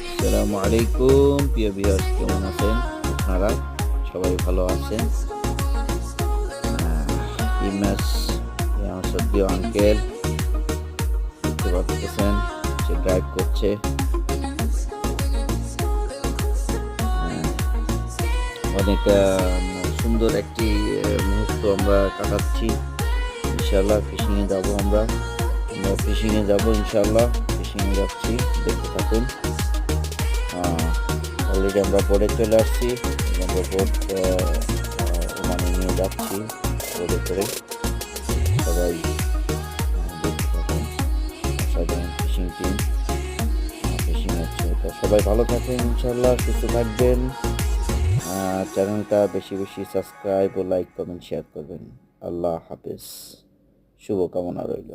আসসালামু আলাইকুম প্রিয় ভিউয়ার্স, কেমন আছেন আপনারা? সবাই ভালো আছেন? ইমাস আমার সদ্য আঙ্কেল দেখতে পাচ্ছেন, সে ড্রাইভ করছে। অনেক সুন্দর একটি মুহূর্ত আমরা কাটাচ্ছি। ইনশাআল্লাহ ফিশিংয়ে যাব, আমরা ফিশিংয়ে যাব, ইনশাআল্লাহ ফিশিংয়ে যাচ্ছি, দেখতে থাকুন। অলরেডি আমরা বোটে চলে আসছি, আমরা বোট ওমানে নিয়ে যাচ্ছি বোটে করে। সবাই দেখতে থাকুন, সাধারণ ফিশিং টিম ফিশিং হচ্ছে। তো সবাই ভালো থাকেন, ইনশাআল্লাহ সুস্থ থাকবেন। চ্যানেলটা বেশি বেশি সাবস্ক্রাইব ও লাইক কমেন্ট শেয়ার করবেন। আল্লাহ হাফেজ, শুভকামনা রইল।